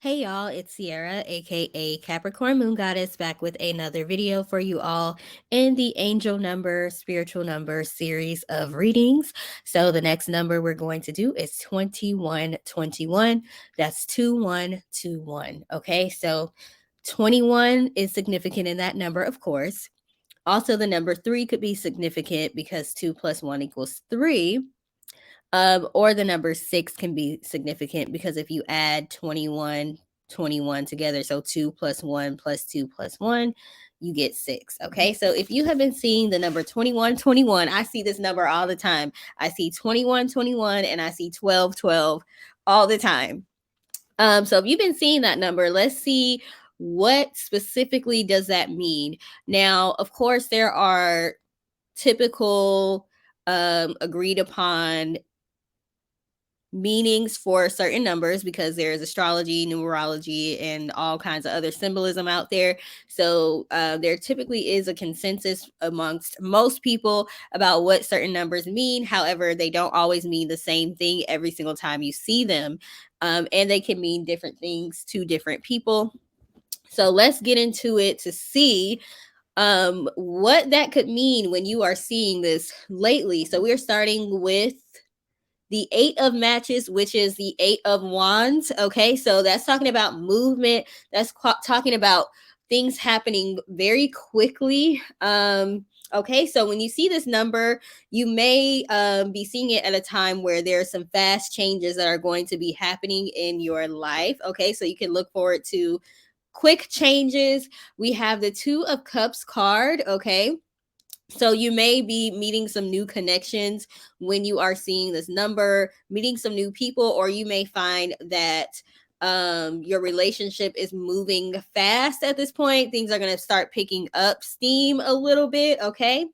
Hey y'all, it's Sierra, aka Capricorn Moon Goddess, back with another video for you all in the Angel Number, Spiritual Number series of readings. So, the next number we're going to do is 2121. That's 2121. Okay, so 21 is significant in that number, of course. Also, the number 3 could be significant because 2 plus 1 equals 3. Or the number 6 can be significant because if you add 21 together, so 2 plus 1 plus 2 plus 1, you get 6. Okay, so if you have been seeing the number 2121, I see this number all the time. I see 2121 and I see 1212 all the time. So if you've been seeing that number, let's see what specifically does that mean. Now, of course, there are typical agreed upon meanings for certain numbers because there's astrology, numerology, and all kinds of other symbolism out there. So there typically is a consensus amongst most people about what certain numbers mean. However, they don't always mean the same thing every single time you see them. And they can mean different things to different people. So let's get into it to see what that could mean when you are seeing this lately. So we're starting with the 8 of matches, which is the 8 of wands. Okay, so that's talking about movement. That's talking about things happening very quickly. Okay, so when you see this number, you may be seeing it at a time where there are some fast changes that are going to be happening in your life. Okay, so you can look forward to quick changes. We have the 2 of cups card. Okay, so you may be meeting some new connections when you are seeing this number, meeting some new people, or you may find that your relationship is moving fast at this point. Things are going to start picking up steam a little bit. Okay.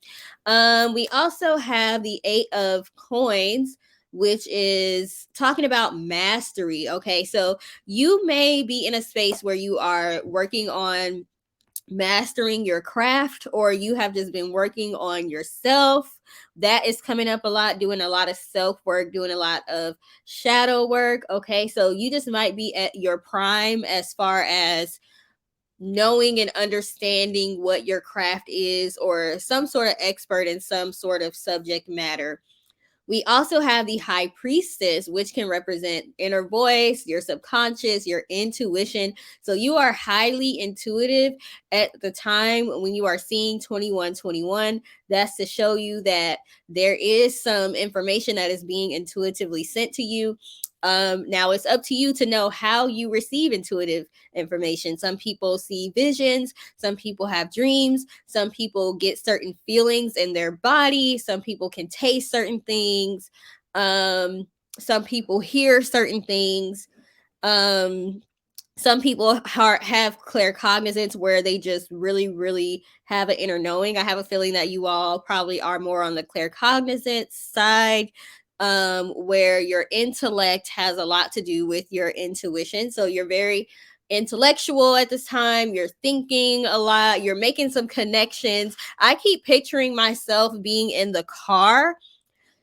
We also have the 8 of coins, which is talking about mastery. Okay. So you may be in a space where you are working on mastering your craft, or you have just been working on yourself. That is coming up a lot, doing a lot of self work, doing a lot of shadow work. Okay, so you just might be at your prime as far as knowing and understanding what your craft is, or some sort of expert in some sort of subject matter. We also have the high priestess, which can represent inner voice, your subconscious, your intuition. So you are highly intuitive at the time when you are seeing 2121. That's to show you that there is some information that is being intuitively sent to you. Now it's up to you to know how you receive intuitive information. Some people see visions, some people have dreams, some people get certain feelings in their body, some people can taste certain things, some people hear certain things. Um, some people have claircognizance where they just really, really have an inner knowing. I have a feeling that you all probably are more on the claircognizance side, where your intellect has a lot to do with your intuition. So you're very intellectual at this time. You're thinking a lot. You're making some connections. I keep picturing myself being in the car.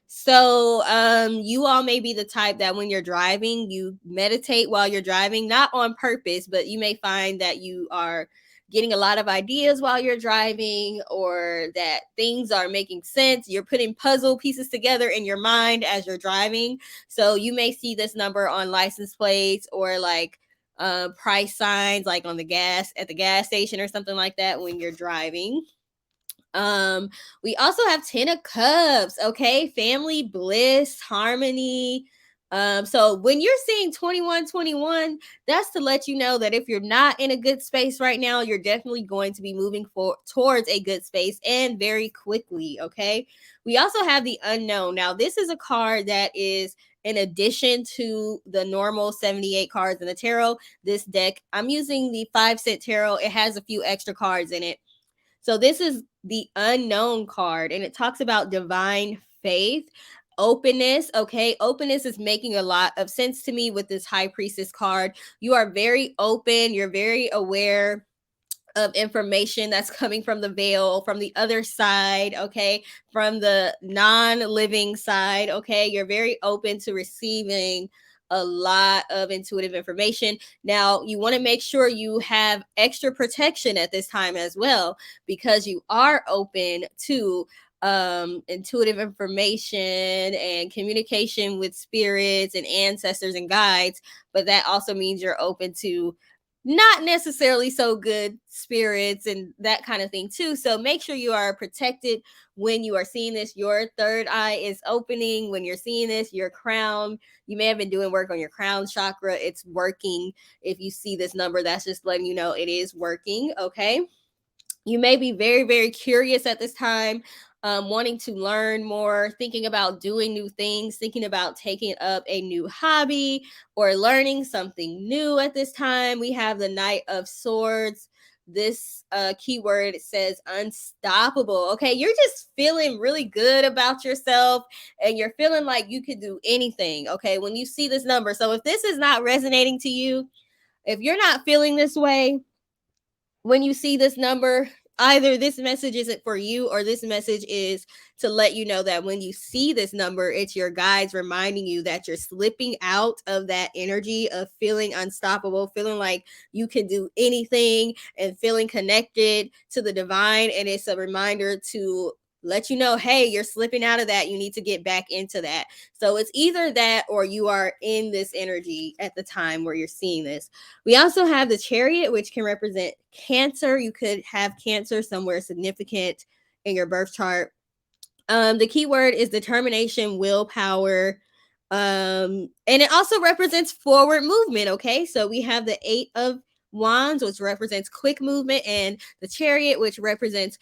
So you all may be the type that when you're driving, you meditate while you're driving, not on purpose, but you may find that you are getting a lot of ideas while you're driving, or that things are making sense. You're putting puzzle pieces together in your mind as you're driving. So you may see this number on license plates, or like price signs, like on the gas at the gas station or something like that when you're driving. Um, we also have 10 of cups, okay? Family, bliss, harmony. So when you're seeing 2121, that's to let you know that if you're not in a good space right now, you're definitely going to be moving towards a good space, and very quickly, okay? We also have the unknown. Now, this is a card that is in addition to the normal 78 cards in the tarot. This deck, I'm using the 5 cent tarot. It has a few extra cards in it. So this is the unknown card, and it talks about divine faith, openness. Okay, openness is making a lot of sense to me with this high priestess card. You are very open, you're very aware of information that's coming from the veil, from the other side, okay, from the non-living side. Okay, you're very open to receiving a lot of intuitive information. Now, you want to make sure you have extra protection at this time as well, because you are open to intuitive information and communication with spirits and ancestors and guides. But that also means you're open to not necessarily so good spirits and that kind of thing too. So make sure you are protected when you are seeing this. Your third eye is opening when you're seeing this. Your crown, you may have been doing work on your crown chakra, it's working. If you see this number, that's just letting you know it is working. Okay, you may be very, very curious at this time, wanting to learn more, thinking about doing new things, thinking about taking up a new hobby or learning something new at this time. We have the Knight of Swords. This keyword says unstoppable. Okay, you're just feeling really good about yourself and you're feeling like you could do anything. Okay, when you see this number. So if this is not resonating to you, if you're not feeling this way, when you see this number, either this message isn't for you or this message is to let you know that when you see this number, it's your guides reminding you that you're slipping out of that energy of feeling unstoppable, feeling like you can do anything and feeling connected to the divine. And it's a reminder to let you know, hey, you're slipping out of that. You need to get back into that. So it's either that or you are in this energy at the time where you're seeing this. We also have the Chariot, which can represent Cancer. You could have Cancer somewhere significant in your birth chart. The key word is determination, willpower, and it also represents forward movement. Okay, so we have the Eight of Wands, which represents quick movement, and the Chariot, which represents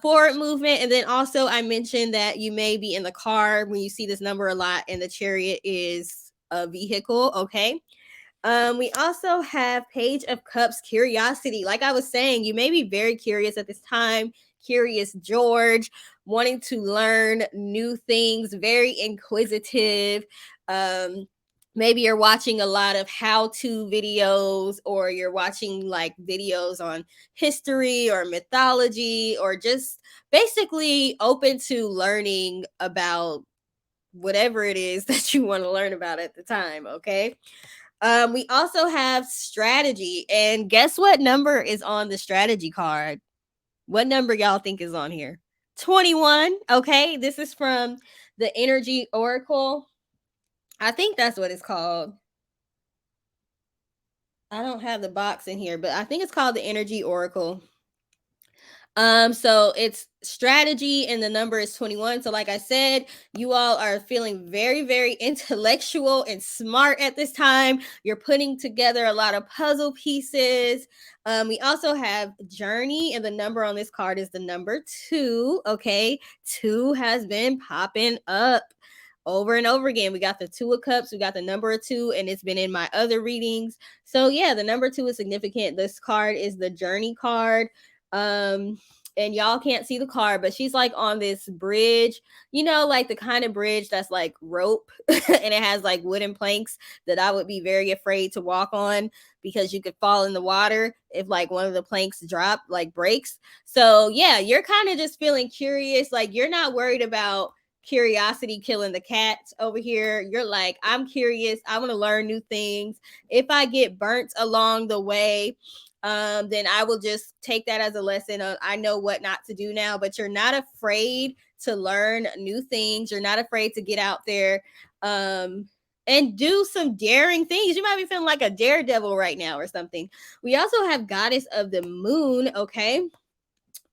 forward movement. And then also, I mentioned that you may be in the car when you see this number a lot, and the Chariot is a vehicle. Okay, we also have Page of Cups, curiosity. Like I was saying, you may be very curious at this time. Curious George, wanting to learn new things, very inquisitive. Um, Maybe you're watching a lot of how-to videos, or you're watching like videos on history or mythology, or just basically open to learning about whatever it is that you want to learn about at the time. Okay. We also have strategy. And guess what number is on the strategy card? What number y'all think is on here? 21. Okay. This is from the Energy Oracle. I think that's what it's called. I don't have the box in here, but I think it's called the Energy Oracle. So it's strategy and the number is 21. So like I said, you all are feeling very, very intellectual and smart at this time. You're putting together a lot of puzzle pieces. We also have journey, and the number on this card is the number 2. Okay, 2 has been popping up over and over again. We got the Two of Cups, we got the number 2, and it's been in my other readings. So yeah, the number 2 is significant. This card is the journey card. um and y'all can't see the card, but she's like on this bridge, like the kind of bridge that's like rope and it has like wooden planks that I would be very afraid to walk on, because you could fall in the water if like one of the planks drop, like breaks. So yeah, you're kind of just feeling curious, like you're not worried about curiosity killing the cat over here. You're like, I'm curious, I want to learn new things. If I get burnt along the way, then I will just take that as a lesson. I know what not to do now. But you're not afraid to learn new things. You're not afraid to get out there and do some daring things. You might be feeling like a daredevil right now or something. We also have Goddess of the Moon. Okay,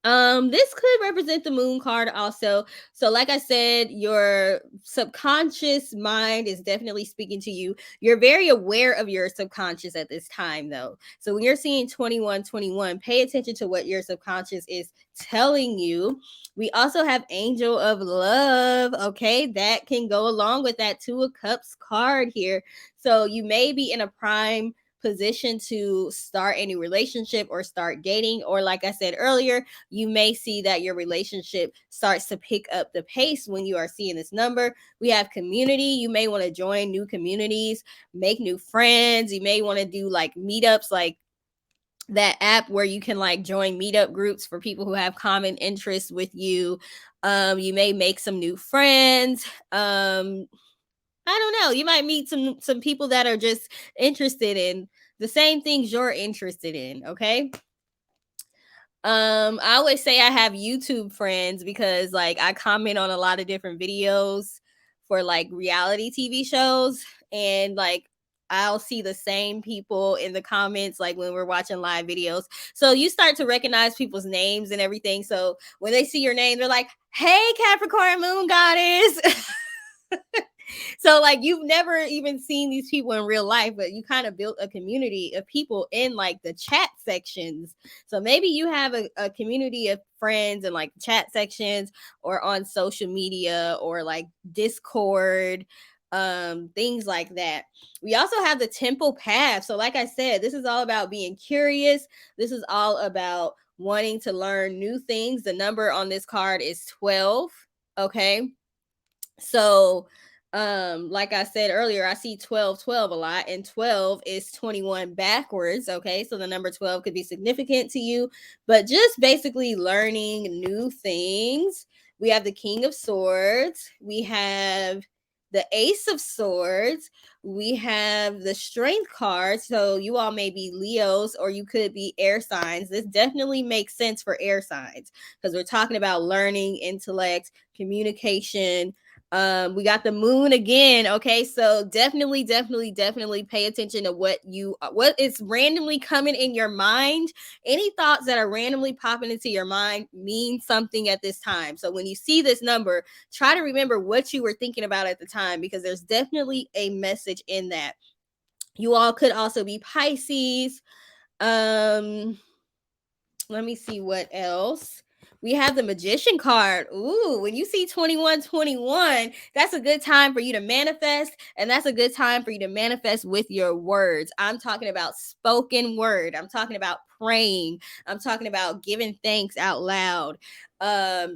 this could represent the moon card also. So like I said, your subconscious mind is definitely speaking to you. You're very aware of your subconscious at this time though. So when you're seeing 2121, pay attention to what your subconscious is telling you. We also have Angel of Love. Okay, that can go along with that Two of Cups card here. So you may be in a prime position to start any relationship or start dating, or like I said earlier, you may see that your relationship starts to pick up the pace when you are seeing this number. We have community. You may want to join new communities, make new friends. You may want to do like meetups, like that app where you can like join meetup groups for people who have common interests with you. You may make some new friends. I don't know. You might meet some people that are just interested in the same things you're interested in. Okay. I always say I have YouTube friends because like I comment on a lot of different videos for like reality TV shows, and like I'll see the same people in the comments like when we're watching live videos. So you start to recognize people's names and everything. So when they see your name, they're like, "Hey, Capricorn Moon Goddess." So like you've never even seen these people in real life, but you kind of built a community of people in like the chat sections. So maybe you have a community of friends in like chat sections or on social media or like Discord, things like that. We also have the temple path. So like I said, this is all about being curious. This is all about wanting to learn new things. The number on this card is 12. Okay. So, like I said earlier, I see 12, 12 a lot, and 12 is 21 backwards. Okay. So the number 12 could be significant to you, but just basically learning new things. We have the King of Swords. We have the Ace of Swords. We have the Strength card. So you all may be Leos or you could be air signs. This definitely makes sense for air signs because we're talking about learning, intellect, communication. We got the moon again. Okay, so definitely pay attention to what is randomly coming in your mind. Any thoughts that are randomly popping into your mind mean something at this time. So when you see this number, try to remember what you were thinking about at the time, because there's definitely a message in that. You all could also be Pisces. um Let me see what else. We have the Magician card. Ooh, when you see 2121, that's a good time for you to manifest. And that's a good time for you to manifest with your words. I'm talking about spoken word. I'm talking about praying. I'm talking about giving thanks out loud.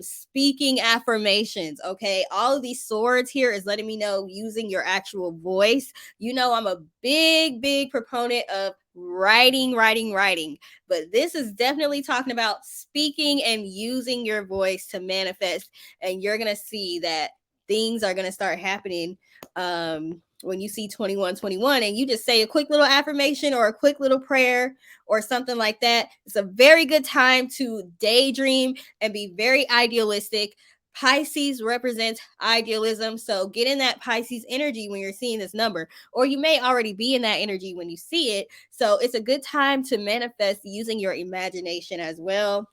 Speaking affirmations. Okay. All of these swords here is letting me know using your actual voice. You know, I'm a big proponent of writing, but this is definitely talking about speaking and using your voice to manifest, and you're gonna see that things are gonna start happening when you see 2121 and you just say a quick little affirmation or a quick little prayer or something like that. It's a very good time to daydream and be very idealistic. Pisces represents idealism, so get in that Pisces energy when you're seeing this number, or you may already be in that energy when you see it. So it's a good time to manifest using your imagination as well.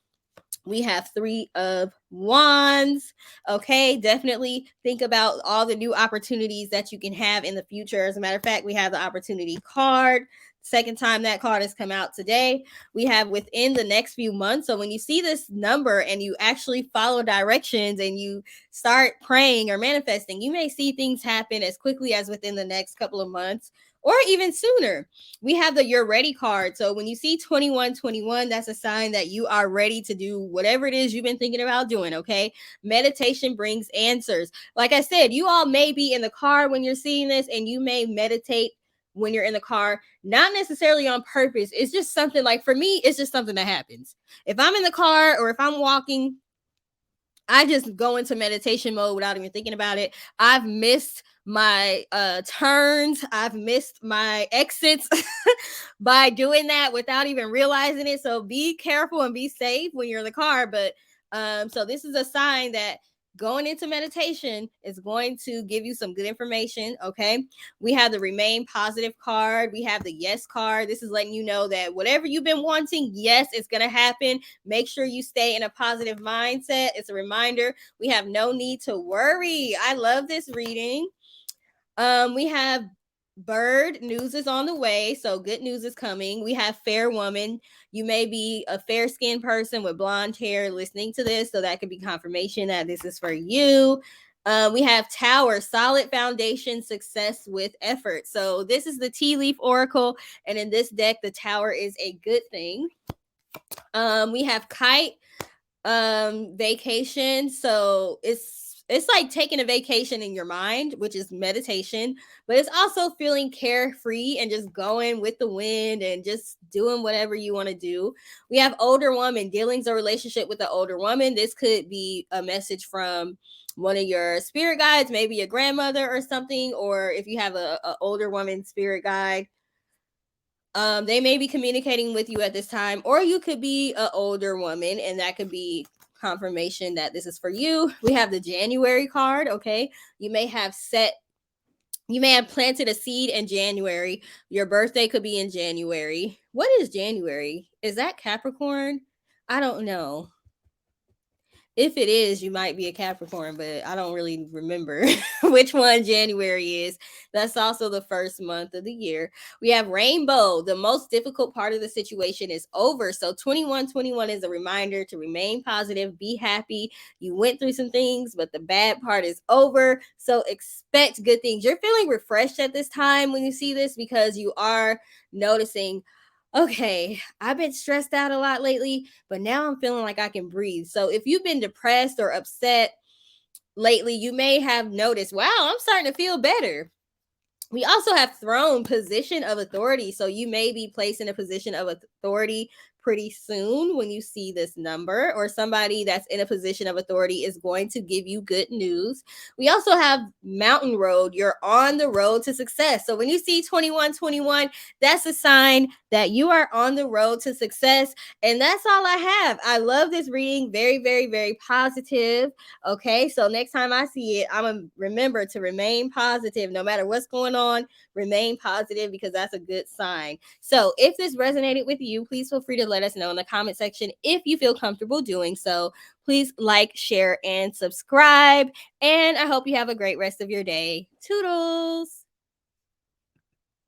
We have 3 of Wands. Okay, definitely think about all the new opportunities that you can have in the future. As a matter of fact, we have the opportunity card. Second time that card has come out today. We have within the next few months. So when you see this number and you actually follow directions and you start praying or manifesting, you may see things happen as quickly as within the next couple of months or even sooner. We have the You're Ready card. So when you see 2121, that's a sign that you are ready to do whatever it is you've been thinking about doing. Okay. Meditation brings answers. Like I said, you all may be in the car when you're seeing this, and you may meditate when you're in the car, not necessarily on purpose. It's just something like, for me, it's just something that happens. If I'm in the car or if I'm walking, I just go into meditation mode without even thinking about it. I've missed my turns, I've missed my exits by doing that without even realizing it. So be careful and be safe when you're in the car. But so this is a sign that going into meditation is going to give you some good information. Okay. We have the Remain Positive card. We have the Yes card. This is letting you know that whatever you've been wanting, yes, it's going to happen. Make sure you stay in a positive mindset. It's a reminder. We have no need to worry. I love this reading. We have Bird, news is on the way. So good news is coming. We have Fair Woman. You may be a fair skinned person with blonde hair listening to this. So that could be confirmation that this is for you. We have Tower, solid foundation, success with effort. So this is the Tea Leaf Oracle. And in this deck, the Tower is a good thing. We have Kite, vacation. So it's it's like taking a vacation in your mind, which is meditation, but it's also feeling carefree and just going with the wind and just doing whatever you want to do. We have older woman, dealings or relationship with the older woman. This could be a message from one of your spirit guides, maybe your grandmother or something, or if you have a older woman spirit guide, they may be communicating with you at this time, or you could be an older woman, and that could be confirmation that this is for you. We have the January card. Okay, you may have planted a seed in January. Your birthday could be in January. What is January? Is that Capricorn? I don't know. If it is, you might be a Capricorn, but I don't really remember which one January is. That's also the first month of the year. We have rainbow. The most difficult part of the situation is over. So 2121 is a reminder to remain positive, be happy. You went through some things, but the bad part is over. So expect good things. You're feeling refreshed at this time when you see this because you are noticing, okay, I've been stressed out a lot lately, but now I'm feeling like I can breathe. So if you've been depressed or upset lately, you may have noticed, wow, I'm starting to feel better. We also have throne, position of authority. So you may be placed in a position of authority pretty soon when you see this number, or somebody that's in a position of authority is going to give you good news. We also have mountain road. You're on the road to success. So when you see 2121, that's a sign that you are on the road to success. And that's all I have. I love this reading. Very, very, very positive. Okay, so next time I see it, I'm gonna remember to remain positive no matter what's going on. Remain positive because that's a good sign. So if this resonated with you, please feel free to let us know in the comment section if you feel comfortable doing so. Please like, share, and subscribe. And I hope you have a great rest of your day. Toodles.